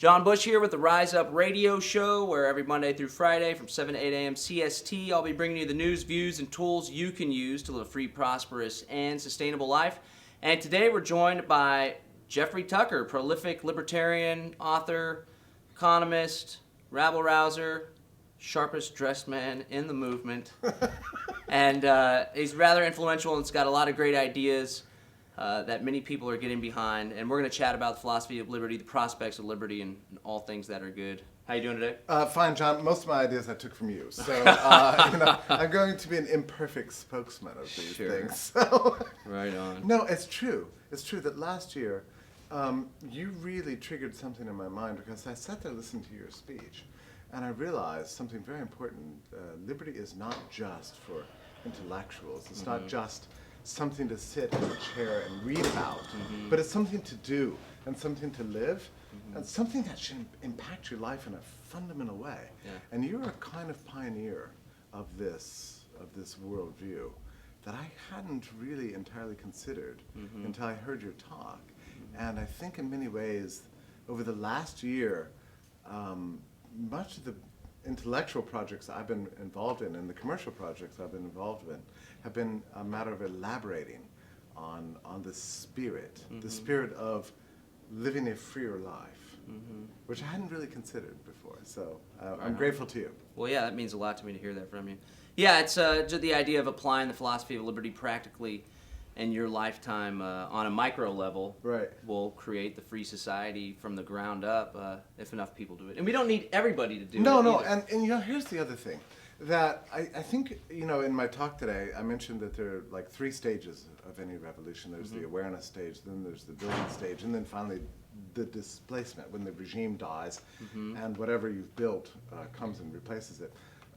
John Bush here with the Rise Up Radio Show, where every Monday through Friday from 7 to 8 a.m. CST, I'll be bringing you the news, views, and tools you can use to live a free, prosperous, and sustainable life. And today we're joined by Jeffrey Tucker, prolific libertarian, author, economist, rabble-rouser, sharpest dressed man in the movement. And he's rather influential and has got a lot of great ideas that many people are getting behind, and we're going to chat about the philosophy of liberty, the prospects of liberty, and all things that are good. How you doing today? Fine, John. Most of my ideas I took from you, so I'm going to be an imperfect spokesman of these things. So. Right on. No, it's true. It's true that last year you really triggered something in my mind because I sat there listening to your speech, and I realized something very important. Liberty is not just for intellectuals. It's not just something to sit in a chair and read about, but it's something to do and something to live and something that should impact your life in a fundamental way. Yeah. And you're a kind of pioneer of this worldview that I hadn't really entirely considered until I heard your talk. And I think in many ways, over the last year, much of the intellectual projects I've been involved in and the commercial projects I've been involved in have been a matter of elaborating on the spirit of living a freer life, which I hadn't really considered before. So I'm grateful to you. Well, yeah, that means a lot to me to hear that from you. Yeah, it's just the idea of applying the philosophy of liberty practically in your lifetime on a micro level will create the free society from the ground up if enough people do it. And we don't need everybody to do it. No, and here's the other thing. That I think, in my talk today, I mentioned that there are like three stages of any revolution. There's the awareness stage, then there's the building stage, and then finally the displacement, when the regime dies and whatever you've built comes and replaces it.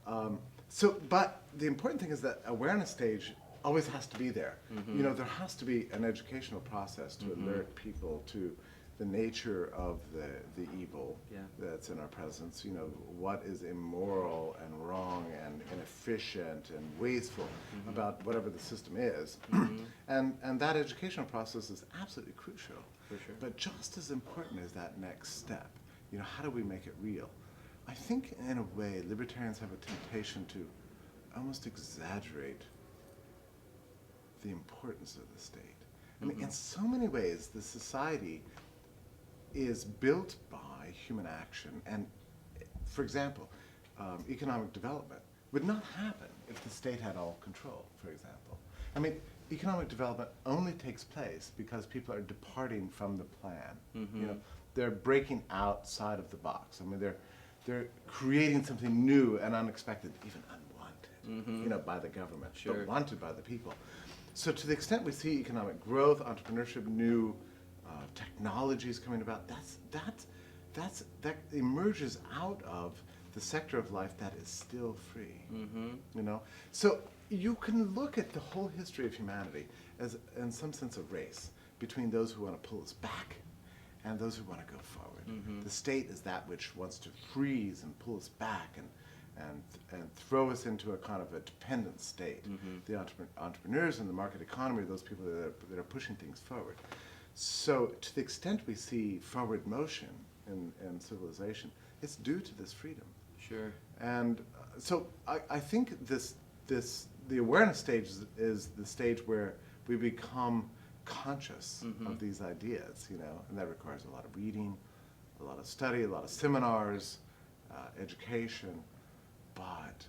But the important thing is that awareness stage always has to be there. There has to be an educational process to alert people to the nature of the evil that's in our presence, what is immoral and wrong and inefficient and wasteful about whatever the system is. And that educational process is absolutely crucial. For sure. But just as important is that next step. How do we make it real? I think in a way libertarians have a temptation to almost exaggerate the importance of the state. I mean, in so many ways, the society is built by human action. And, for example, economic development would not happen if the state had all control, for example. I mean, economic development only takes place because people are departing from the plan. They're breaking outside of the box. I mean, they're creating something new and unexpected, even unwanted, by the government, but wanted by the people. So to the extent we see economic growth, entrepreneurship, new technologies coming about, that emerges out of the sector of life that is still free. So you can look at the whole history of humanity as, in some sense, a race between those who want to pull us back and those who want to go forward. The state is that which wants to freeze and pull us back and throw us into a kind of a dependent state. The entrepreneurs in the market economy are those people that are pushing things forward. So to the extent we see forward motion in civilization, it's due to this freedom. Sure. And so I think the awareness stage is the stage where we become conscious of these ideas, and that requires a lot of reading, a lot of study, a lot of seminars, education. But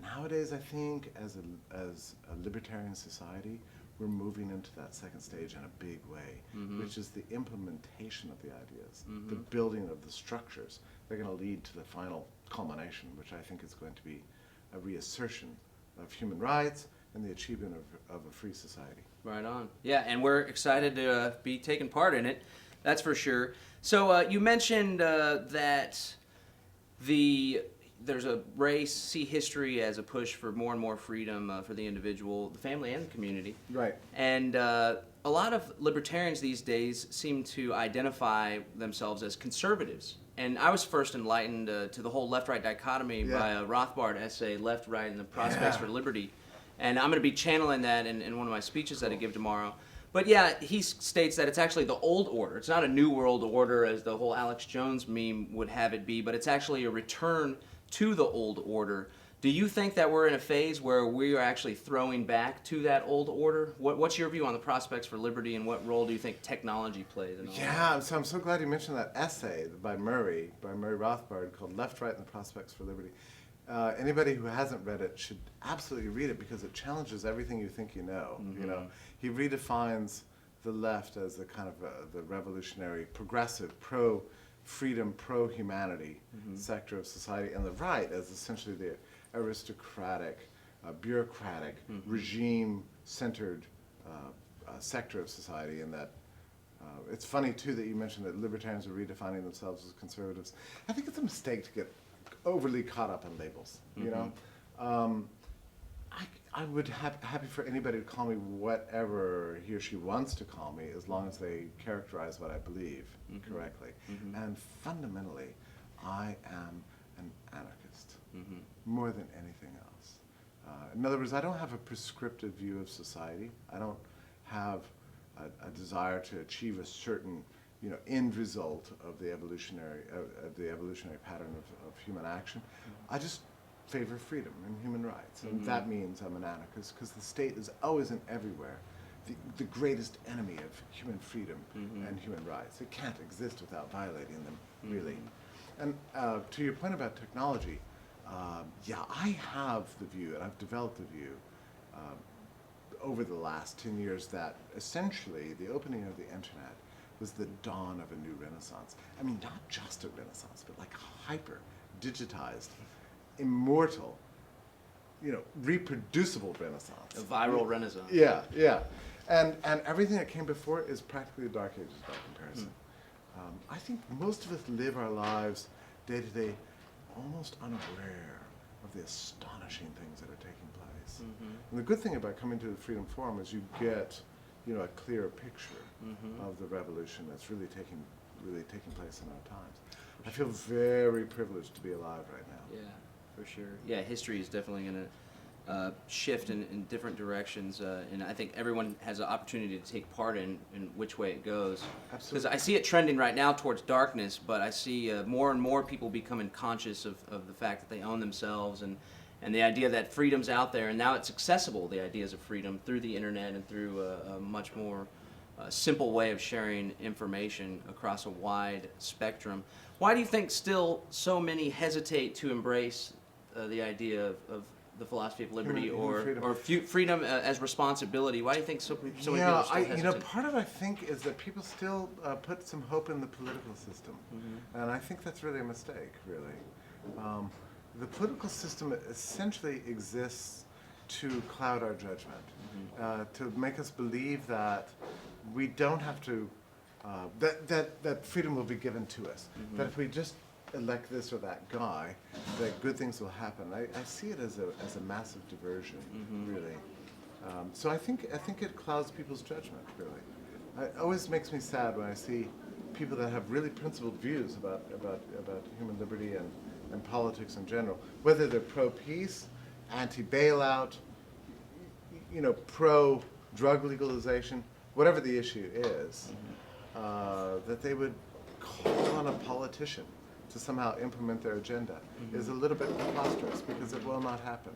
nowadays, I think, as a libertarian society, we're moving into that second stage in a big way, which is the implementation of the ideas, the building of the structures. They're going to lead to the final culmination, which I think is going to be a reassertion of human rights and the achievement of a free society. Right on. Yeah, and we're excited to be taking part in it, that's for sure. So you mentioned that there's a race, see history as a push for more and more freedom for the individual, the family, and the community. Right. And a lot of libertarians these days seem to identify themselves as conservatives. And I was first enlightened to the whole left-right dichotomy by a Rothbard essay, Left, Right, and the Prospects for Liberty. And I'm going to be channeling that in one of my speeches that I give tomorrow. But yeah, he states that it's actually the old order. It's not a new world order as the whole Alex Jones meme would have it be, but it's actually a return to the old order. Do you think that we're in a phase where we are actually throwing back to that old order? What's your view on the prospects for liberty, and what role do you think technology plays in all that? Yeah, so I'm so glad you mentioned that essay by Murray Rothbard called Left, Right, and the Prospects for Liberty. Anybody who hasn't read it should absolutely read it because it challenges everything you think you know. You know, he redefines the left as a kind of the revolutionary, progressive, pro-freedom, pro-humanity sector of society, and the right as essentially the aristocratic, bureaucratic, regime-centered sector of society. And that it's funny too that you mentioned that libertarians are redefining themselves as conservatives. I think it's a mistake to get overly caught up in labels. You know, I would happy for anybody to call me whatever he or she wants to call me, as long as they characterize what I believe correctly. And fundamentally, I am an anarchist more than anything else. In other words, I don't have a prescriptive view of society. I don't have a desire to achieve a certain, you know, end result of the evolutionary pattern of human action. I just favor freedom and human rights, and that means I'm an anarchist because the state is always and everywhere the greatest enemy of human freedom and human rights. It can't exist without violating them, really. And to your point about technology, yeah, I have the view, and I've developed the view over the last 10 years that essentially the opening of the internet was the dawn of a new renaissance. I mean, not just a renaissance, but like a hyper digitized, immortal, you know, reproducible renaissance. A viral renaissance. Yeah, yeah. And everything that came before is practically the Dark Ages by comparison. I think most of us live our lives day to day almost unaware of the astonishing things that are taking place. And the good thing about coming to the Freedom Forum is you get, you know, a clearer picture of the revolution that's really taking place in our times. I feel very privileged to be alive right now. Yeah, for sure. Yeah, history is definitely going to shift in different directions, and I think everyone has an opportunity to take part in which way it goes. Absolutely. Because I see it trending right now towards darkness, but I see more and more people becoming conscious of the fact that they own themselves, and the idea that freedom's out there, and now it's accessible, the ideas of freedom, through the internet and through a much more simple way of sharing information across a wide spectrum. Why do you think still so many hesitate to embrace the idea of the philosophy of liberty or freedom as responsibility? Why do you think so many people still hesitate? You know, part of it I think is that people still put some hope in the political system, and I think that's really a mistake, really. The political system essentially exists to cloud our judgment, to make us believe that we don't have to, that freedom will be given to us, that if we just elect this or that guy, that good things will happen. I see it as a massive diversion, really. So I think it clouds people's judgment, really. It always makes me sad when I see people that have really principled views about human liberty and politics in general, whether they're pro-peace, anti-bailout, you know, pro-drug legalization, whatever the issue is, that they would call on a politician to somehow implement their agenda is a little bit preposterous, because it will not happen.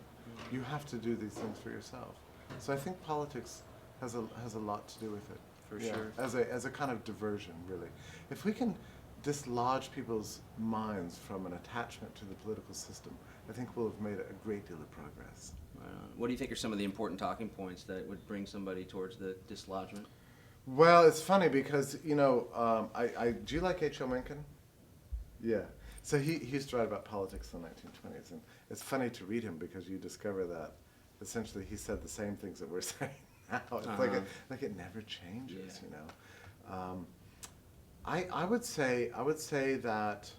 You have to do these things for yourself. So I think politics has a lot to do with it. For sure. As a kind of diversion, really. If we can dislodge people's minds from an attachment to the political system, I think we'll have made a great deal of progress. What do you think are some of the important talking points that would bring somebody towards the dislodgement? Well, it's funny because, you know, do you like H.L. Mencken? Yeah. So he used to write about politics in the 1920s, and it's funny to read him because you discover that essentially he said the same things that we're saying now. It's like it never changes, you know. I would say that,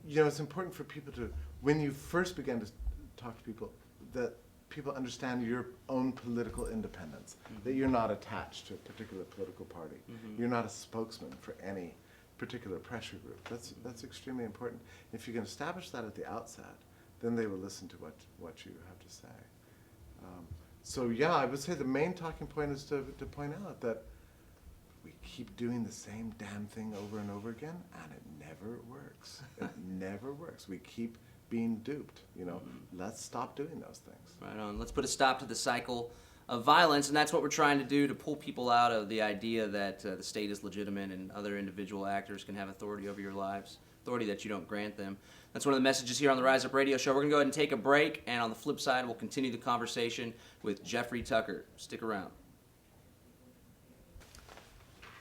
you know, it's important for people to, when you first begin to talk to people, that people understand your own political independence, that you're not attached to a particular political party. You're not a spokesman for any particular pressure group. That's extremely important. If you can establish that at the outset, then they will listen to what you have to say. So yeah, I would say the main talking point is to point out that we keep doing the same damn thing over and over again, and it never works. It never works. We keep being duped. Let's stop doing those things. Right on. Let's put a stop to the cycle of violence, and that's what we're trying to do, to pull people out of the idea that the state is legitimate and other individual actors can have authority over your lives, authority that you don't grant them. That's one of the messages here on the Rise Up Radio Show. We're going to go ahead and take a break, and on the flip side, we'll continue the conversation with Jeffrey Tucker. Stick around.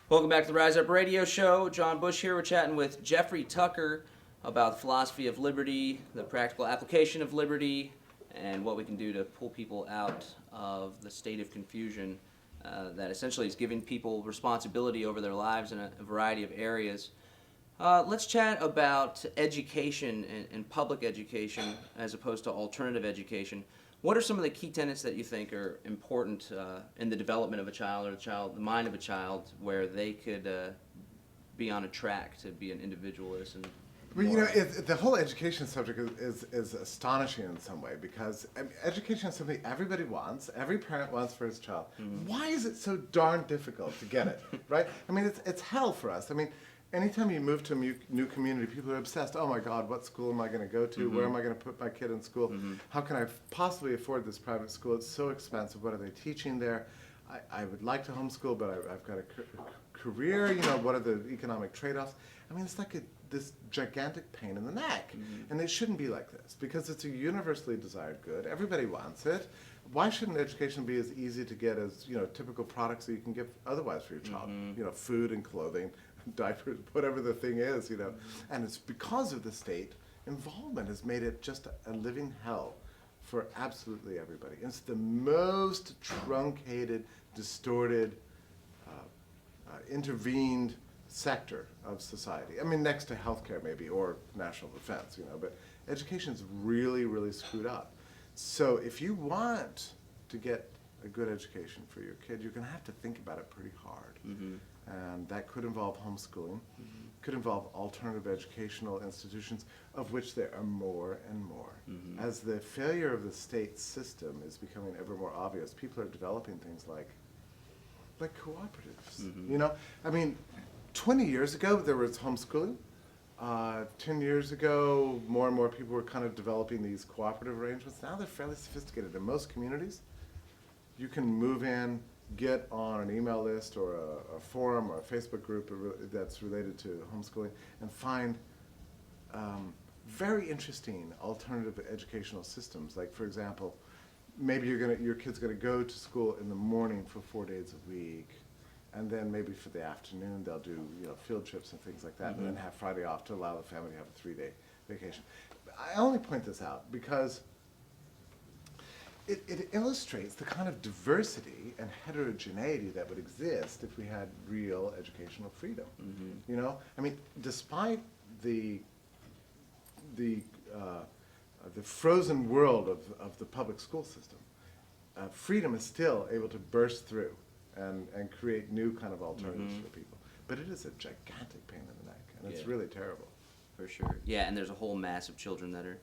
Welcome back to the Rise Up Radio Show. John Bush here. We're chatting with Jeffrey Tucker about the philosophy of liberty, the practical application of liberty, and what we can do to pull people out of the state of confusion that essentially is giving people responsibility over their lives in a variety of areas. Let's chat about education and public education as opposed to alternative education. What are some of the key tenets that you think are important in the development of a child, or the mind of a child, where they could be on a track to be an individualist? And well, the whole education subject is astonishing in some way, because education is something everybody wants, every parent wants for his child. Mm-hmm. Why is it so darn difficult to get it, right? I mean, it's hell for us. I mean, anytime you move to a new community, people are obsessed. Oh my God, what school am I going to go to? Mm-hmm. Where am I going to put my kid in school? Mm-hmm. How can I possibly afford this private school? It's so expensive. What are they teaching there? I would like to homeschool, but I've got a career. What are the economic trade-offs? I mean, it's like this gigantic pain in the neck. Mm-hmm. And it shouldn't be like this, because it's a universally desired good. Everybody wants it. Why shouldn't education be as easy to get as, typical products that you can get otherwise for your child? Mm-hmm. Food and clothing, diapers, whatever the thing is, And it's because of the state involvement has made it just a living hell for absolutely everybody. It's the most truncated, distorted, intervened sector of society. I mean, next to healthcare maybe, or national defense, but education's really, really screwed up. So if you want to get a good education for your kid, you're going to have to think about it pretty hard. Mm-hmm. And that could involve homeschooling, mm-hmm. could involve alternative educational institutions, of which there are more and more. Mm-hmm. As the failure of the state system is becoming ever more obvious, people are developing things like cooperatives. Mm-hmm. I mean, 20 years ago, there was homeschooling. 10 years ago, more and more people were kind of developing these cooperative arrangements. Now they're fairly sophisticated. In most communities, you can move in, get on an email list or a forum or a Facebook group that's related to homeschooling, and find very interesting alternative educational systems. Like, for example, maybe your kid's going to go to school in the morning for 4 days a week, and then maybe for the afternoon they'll do field trips and things like that, mm-hmm. and then have Friday off to allow the family to have a 3-day vacation. I only point this out because it illustrates the kind of diversity and heterogeneity that would exist if we had real educational freedom. Mm-hmm. I mean, despite the frozen world of the public school system, freedom is still able to burst through and create new kind of alternatives mm-hmm. for people. But it is a gigantic pain in the neck, and it's really terrible. For sure. Yeah, and there's a whole mass of children that are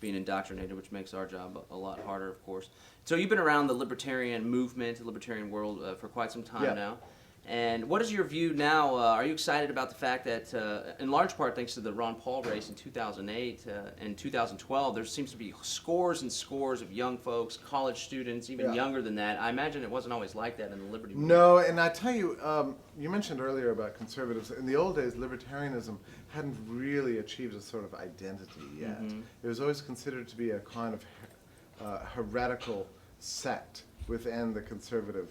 being indoctrinated, which makes our job a lot harder, of course. So you've been around the libertarian movement, the libertarian world for quite some time now. And what is your view now? Are you excited about the fact that, in large part thanks to the Ron Paul race in 2008 and 2012, there seems to be scores and scores of young folks, college students, even younger than that. I imagine it wasn't always like that in the liberty movement. No, and I tell you, you mentioned earlier about conservatives. In the old days, libertarianism hadn't really achieved a sort of identity yet. Mm-hmm. It was always considered to be a kind of heretical sect within the conservative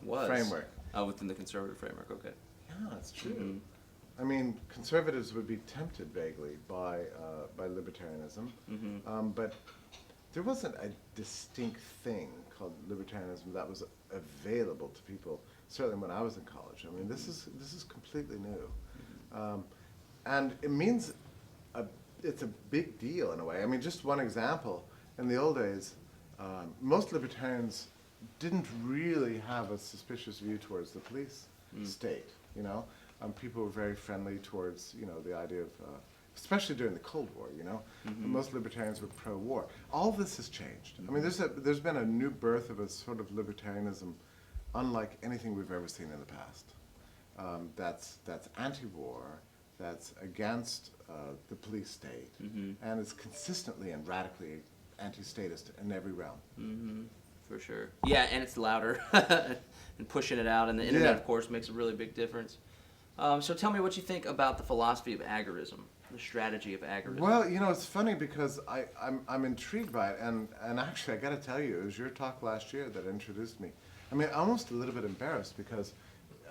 framework. Oh, within the conservative framework, okay. Yeah, that's true. Mm-hmm. I mean, conservatives would be tempted vaguely by libertarianism, mm-hmm. But there wasn't a distinct thing called libertarianism that was available to people. Certainly when I was in college. I mean, this is completely new, mm-hmm. And it means it's a big deal in a way. I mean, just one example. In the old days, most libertarians didn't really have a suspicious view towards the police state. People were very friendly towards the idea of especially during the Cold War, you know. Most libertarians were pro-war. All this has changed. I mean, there's been a new birth of a sort of libertarianism unlike anything we've ever seen in the past. That's anti-war, that's against the police state, and is consistently and radically anti-statist in every realm. For sure. Yeah, and it's louder and pushing it out, and the internet, of course, makes a really big difference. So tell me what you think about the philosophy of agorism, the strategy of agorism. Well, you know, it's funny because I'm intrigued by it, and actually, I got to tell you, it was your talk last year that introduced me. I mean, almost a little bit embarrassed because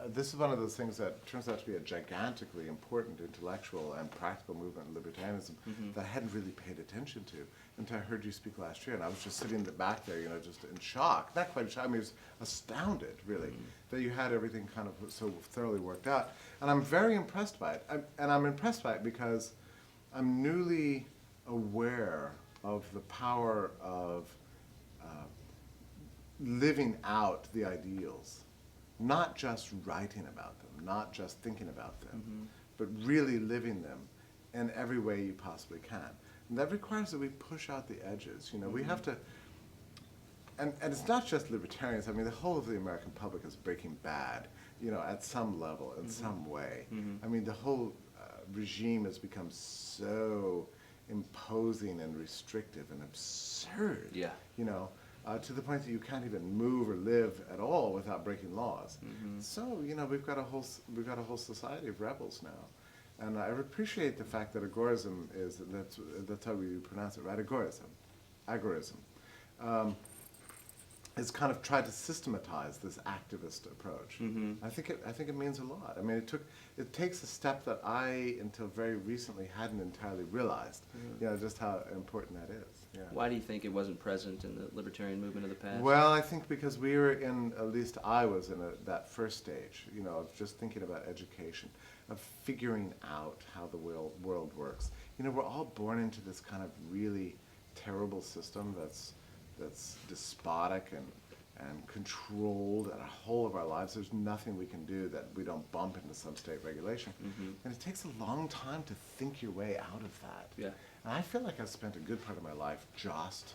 this is one of those things that turns out to be a gigantically important intellectual and practical movement in libertarianism that I hadn't really paid attention to until I heard you speak last year, and I was just sitting in the back there, you know, just in shock. Not quite in shock, I mean, I was astounded, really, that you had everything kind of so thoroughly worked out. And I'm very impressed by it. And I'm impressed by it because I'm newly aware of the power of living out the ideals. Not just writing about them, not just thinking about them, but really living them in every way you possibly can. And that requires that we push out the edges. You know, we have to, and it's not just libertarians. I mean, the whole of the American public is Breaking Bad, you know, at some level, in some way. I mean, the whole regime has become so imposing and restrictive and absurd, you know, to the point that you can't even move or live at all without breaking laws. So, you know, we've got a whole society of rebels now. And I appreciate the fact that agorism is, that's how we pronounce it, right? Agorism. Has kind of tried to systematize this activist approach. I think it means a lot. I mean, it takes a step that I, until very recently, hadn't entirely realized. You know, just how important that is. Yeah. Why do you think it wasn't present in the libertarian movement of the past? Well, I think because we were in, at least I was in that first stage, you know, of just thinking about education, of figuring out how the world works. You know, we're all born into this kind of really terrible system that's despotic and controlled and a whole of our lives. There's nothing we can do that we don't bump into some state regulation. And it takes a long time to think your way out of that. Yeah. And I feel like I've spent a good part of my life just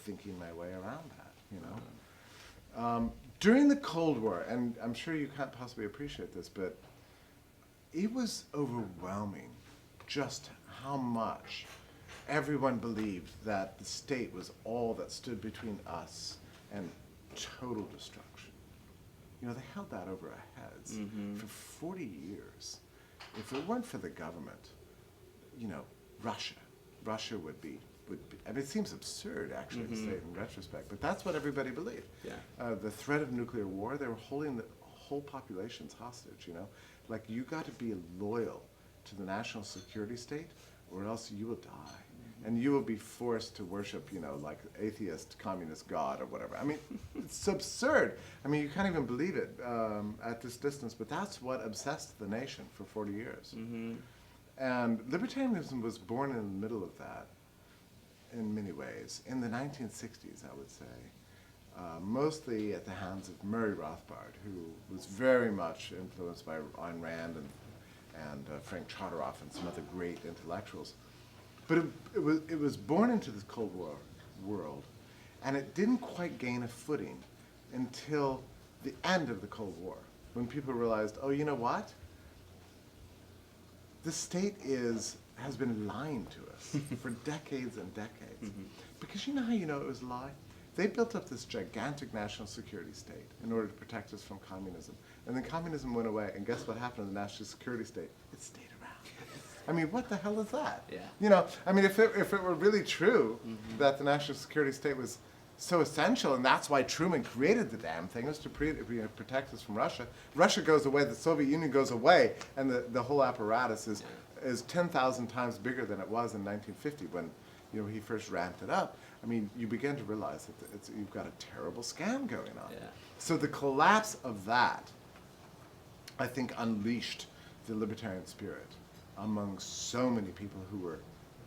thinking my way around that, you know. During the Cold War, and I'm sure you can't possibly appreciate this, but it was overwhelming just how much everyone believed that the state was all that stood between us and total destruction. You know, they held that over our heads for 40 years. If it weren't for the government, you know, Russia would be, I mean, it seems absurd, actually, to say it in retrospect, but that's what everybody believed. Yeah. The threat of nuclear war, they were holding the whole populations hostage, you know? Like, you got to be loyal to the national security state, or else you will die. And you will be forced to worship, you know, like atheist, communist God or whatever. I mean, it's absurd. I mean, you can't even believe it at this distance, but that's what obsessed the nation for 40 years. And libertarianism was born in the middle of that in many ways. In the 1960s, I would say, mostly at the hands of Murray Rothbard, who was very much influenced by Ayn Rand and Frank Charteroff and some other great intellectuals. But it was born into this Cold War world, and it didn't quite gain a footing until the end of the Cold War, when people realized, oh, you know what? The state has been lying to us for decades and decades. Because you know how you know it was a lie? They built up this gigantic national security state in order to protect us from communism. And then communism went away, and guess what happened to the national security state? It stayed around. I mean, what the hell is that? Yeah. You know, I mean, if it were really true that the national security state was so essential, and that's why Truman created the damn thing, was to protect us from Russia. Russia goes away, the Soviet Union goes away, and the whole apparatus is 10,000 times bigger than it was in 1950 when, you know, he first ramped it up. I mean, you begin to realize that you've got a terrible scam going on. Yeah. So the collapse of that, I think, unleashed the libertarian spirit among so many people who were,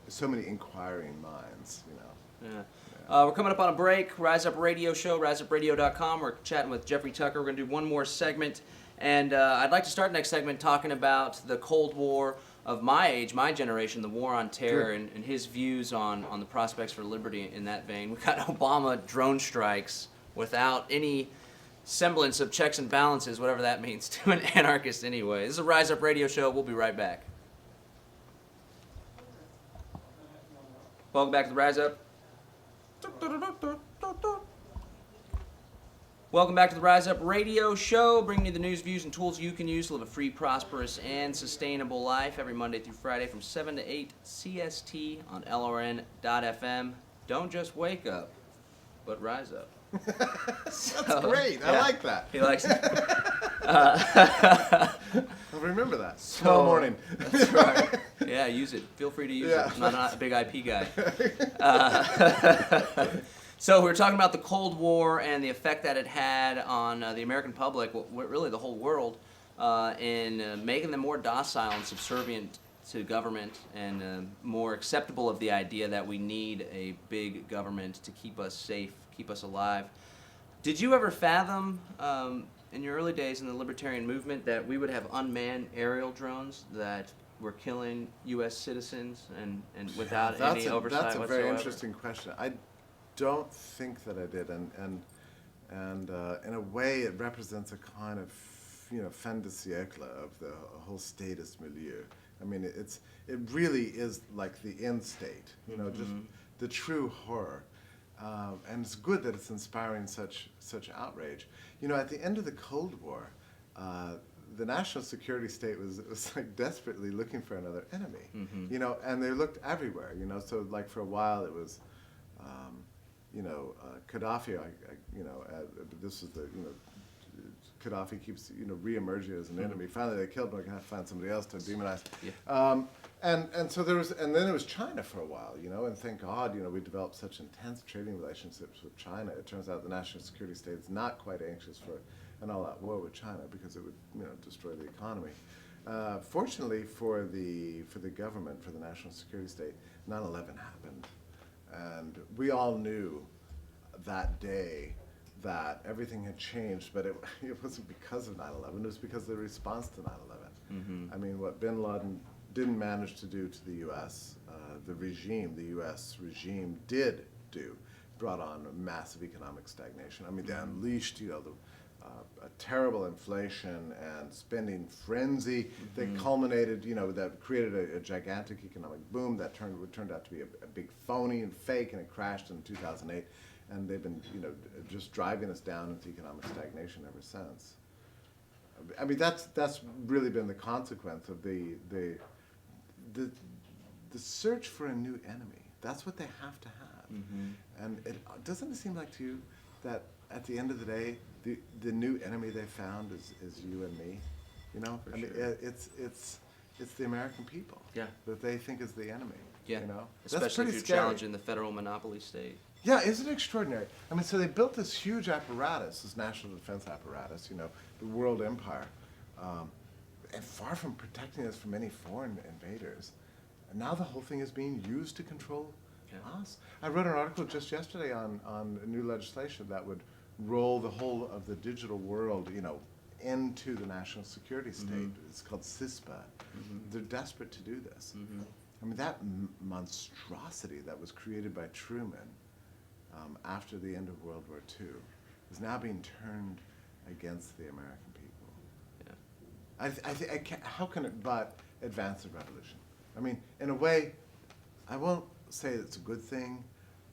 so many inquiring minds, you know. Yeah. We're coming up on a break. Rise Up Radio Show, riseupradio.com. We're chatting with Jeffrey Tucker. We're going to do one more segment. And I'd like to start the next segment talking about the Cold War, of my age, my generation, the war on terror, and his views on the prospects for liberty in that vein. We got Obama drone strikes without any semblance of checks and balances, whatever that means to an anarchist anyway. This is a Rise Up Radio Show. We'll be right back. Welcome back to the Rise Up. Welcome back to the Rise Up Radio Show, bringing you the news, views, and tools you can use to live a free, prosperous, and sustainable life every Monday through Friday from 7 to 8 CST on LRN.FM. Don't just wake up, but rise up. That's great. I like that. He likes it. I'll remember that. Tomorrow morning. That's right. Yeah, use it. Feel free to use it. I'm not a big IP guy. So we were talking about the Cold War and the effect that it had on the American public, really the whole world, in making them more docile and subservient to government and more acceptable of the idea that we need a big government to keep us safe, keep us alive. Did you ever fathom in your early days in the libertarian movement that we would have unmanned aerial drones that were killing U.S. citizens and without any oversight whatsoever? That's a very interesting question. I don't think that I did, and in a way it represents a kind of fin de siècle of the whole statist milieu. I mean, it really is like the end state, just the true horror. And it's good that it's inspiring such outrage. At the end of the Cold War, the national security state was like desperately looking for another enemy. And they looked everywhere. So like for a while it was, Gaddafi. This was the Gaddafi keeps reemerging as an enemy. Finally, they killed him. I have to find somebody else to demonize. Yeah. And so there was, and then it was China for a while, and thank God, we developed such intense trading relationships with China. It turns out the national security state is not quite anxious for an all-out war with China because it would, destroy the economy. Fortunately for the government, for the national security state, 9/11 happened, and we all knew that day that everything had changed, but it wasn't because of 9/11. It was because of the response to 9/11. I mean, what bin Laden didn't manage to do to the U.S., the U.S. regime did do, brought on a massive economic stagnation. I mean, they unleashed, a terrible inflation and spending frenzy that culminated, that created a gigantic economic boom that turned out to be a big phony and fake, and it crashed in 2008. And they've been, just driving us down into economic stagnation ever since. I mean, that's really been the consequence of the search for a new enemy. That's what they have to have. And doesn't it seem like to you that at the end of the day, the new enemy they found is you and me? For I mean, sure. it's the American people. Yeah. That they think is the enemy. Yeah. That's Especially pretty if you're scary. challenging the federal monopoly state. Yeah, isn't it extraordinary? I mean, so they built this huge apparatus, this national defense apparatus, the world empire, and far from protecting us from any foreign invaders. And now the whole thing is being used to control us. I wrote an article just yesterday on new legislation that would roll the whole of the digital world, into the national security state. It's called CISPA. They're desperate to do this. I mean, that monstrosity that was created by Truman after the end of World War II is now being turned against the American people. Yeah. How can it but advance the revolution? I mean, in a way, I won't say it's a good thing,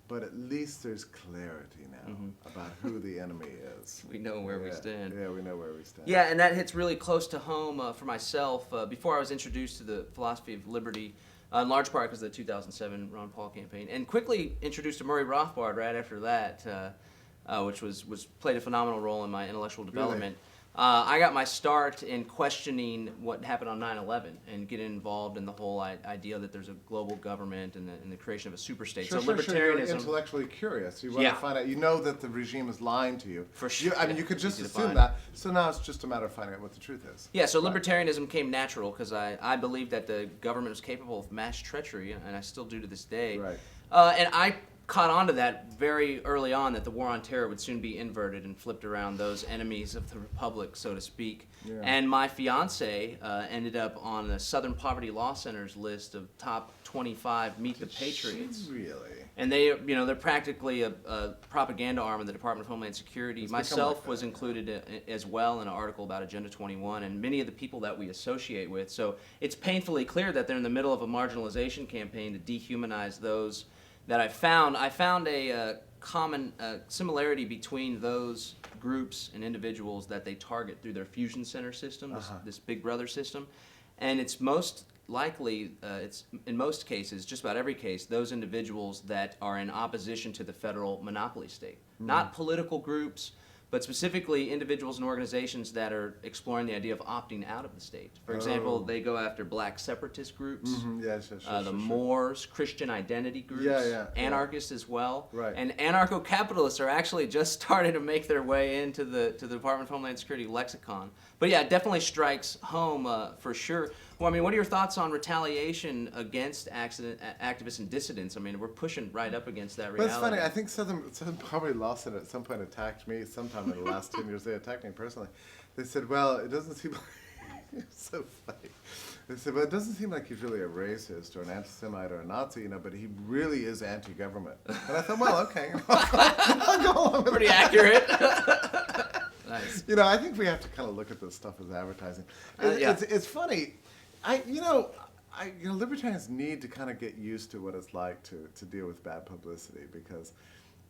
but at least there's clarity now about who the enemy is. We know where we stand. Yeah, we know where we stand. Yeah, and that hits really close to home for myself. Before I was introduced to the philosophy of liberty, in large part because of the 2007 Ron Paul campaign, and quickly introduced to Murray Rothbard right after that, which played a phenomenal role in my intellectual development. I got my start in questioning what happened on 9/11 and getting involved in the whole idea that there's a global government and the creation of a superstate. Sure, Libertarianism. You're intellectually curious. You want to find out. You know that the regime is lying to you. For sure. I mean, you could just assume that. So now it's just a matter of finding out what the truth is. Yeah, so libertarianism came natural because I believed that the government was capable of mass treachery, and I still do to this day. Right. And I caught on to that very early on, that the war on terror would soon be inverted and flipped around those enemies of the Republic, so to speak. Yeah. And my fiance ended up on the Southern Poverty Law Center's list of top 25 Meet the Patriots. Really? And they, they're practically a propaganda arm of the Department of Homeland Security. Myself was included as well in an article about Agenda 21, and many of the people that we associate with. So it's painfully clear that they're in the middle of a marginalization campaign to dehumanize those that I found. I found a common similarity between those groups and individuals that they target through their fusion center system, this Big Brother system, and it's most likely, it's in most cases, just about every case, those individuals that are in opposition to the federal monopoly state. Not political groups, but specifically individuals and organizations that are exploring the idea of opting out of the state. For example, they go after black separatist groups, the Moors, Christian identity groups, anarchists as well. Right. And anarcho-capitalists are actually just starting to make their way into the Department of Homeland Security lexicon. But yeah, it definitely strikes home for sure. Well, I mean, what are your thoughts on retaliation against activists and dissidents? I mean, we're pushing right up against that reality. But it's funny, I think Southern Poverty Law Center at some point attacked me, sometime in the last 10 years, they attacked me personally. They said, well, it doesn't seem like, it's so funny. They said, well, it doesn't seem like he's really a racist or an anti-Semite or a Nazi, but he really is anti-government. And I thought, well, okay, I'll go along with Pretty that. accurate. Nice. I think we have to kind of look at this stuff as advertising. It's funny. Libertarians need to kind of get used to what it's like to deal with bad publicity, because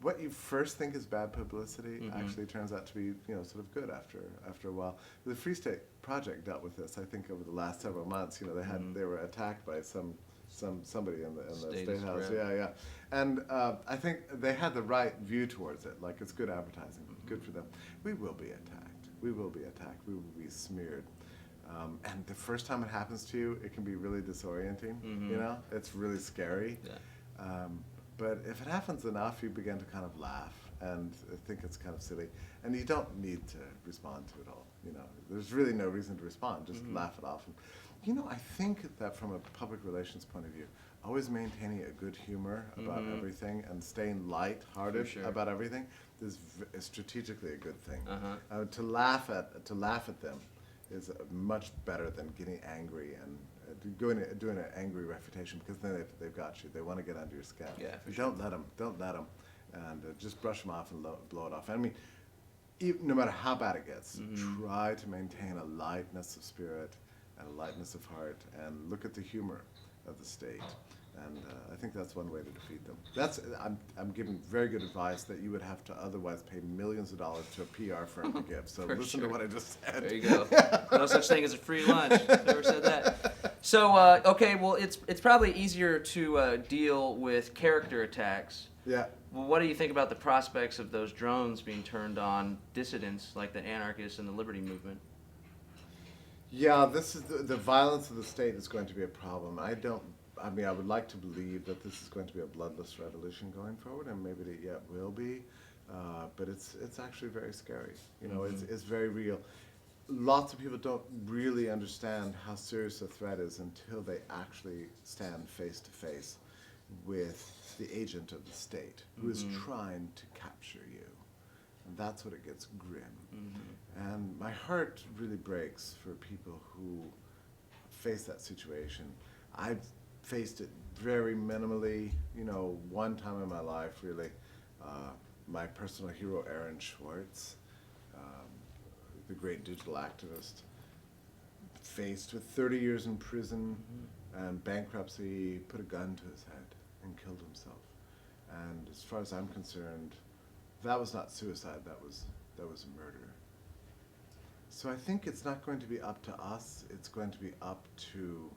what you first think is bad publicity actually turns out to be, sort of good after a while. The Free State Project dealt with this, I think, over the last several months. They were attacked by somebody in the State House. Yeah. And I think they had the right view towards it. Like, it's good advertising, good for them. We will be attacked. We will be be smeared. And the first time it happens to you, it can be really disorienting. It's really scary. Yeah. But if it happens enough, you begin to kind of laugh and think it's kind of silly. And you don't need to respond to it all. There's really no reason to respond. Just laugh it off. And, I think that from a public relations point of view, always maintaining a good humor about everything and staying light-hearted about everything is strategically a good thing. To laugh at them is much better than getting angry and doing an angry refutation, because then they've got you. They want to get under your skin. Yeah, Don't let them, and just brush them off and blow it off. I mean, no matter how bad it gets, try to maintain a lightness of spirit and a lightness of heart, and look at the humor of the state. And I think that's one way to defeat them. I'm giving very good advice that you would have to otherwise pay millions of dollars to a PR firm to give. So listen to what I just said. There you go. No such thing as a free lunch. Never said that. So, okay, well, it's probably easier to deal with character attacks. Yeah. Well, what do you think about the prospects of those drones being turned on dissidents like the anarchists and the liberty movement? Yeah, this is the violence of the state is going to be a problem. I would like to believe that this is going to be a bloodless revolution going forward, and maybe it yet will be, but it's actually very scary. It's very real. Lots of people don't really understand how serious a threat is until they actually stand face to face with the agent of the state who is trying to capture you. And that's when it gets grim. And my heart really breaks for people who face that situation. I've faced it very minimally, one time in my life, really. My personal hero, Aaron Schwartz, the great digital activist, faced with 30 years in prison and bankruptcy, put a gun to his head and killed himself. And as far as I'm concerned, that was not suicide, that was murder. So I think it's not going to be up to us, it's going to be up to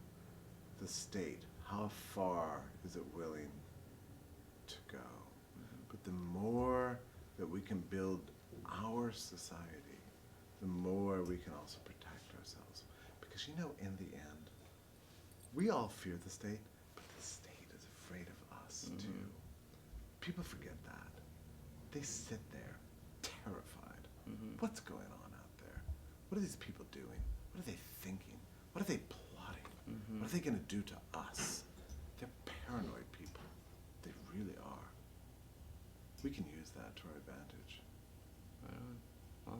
the state. How far is it willing to go? But the more that we can build our society, the more we can also protect ourselves. Because in the end, we all fear the state, but the state is afraid of us too. People forget that. They sit there terrified. What's going on out there? What are these people doing? What are they thinking? What are they plotting? What are they going to do to us? They're paranoid people. They really are. we can use that to our advantage. Well,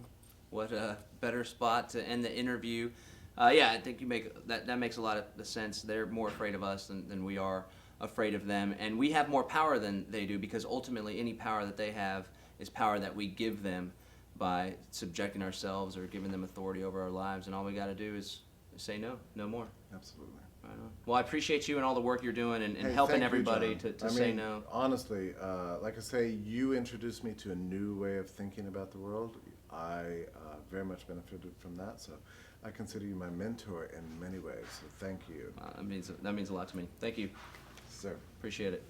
what a better spot to end the interview. Yeah, I think you make that makes a lot of sense. They're more afraid of us than we are afraid of them, and we have more power than they do, because ultimately any power that they have is power that we give them by subjecting ourselves or giving them authority over our lives, and all we got to do is say no more. Absolutely. Right on. Well, I appreciate you and all the work you're doing and Hey, helping thank you, everybody John. to say no. Honestly, like I say, you introduced me to a new way of thinking about the world. I very much benefited from that, so I consider you my mentor in many ways, so thank you. That means a lot to me. Thank you. Sir. Appreciate it.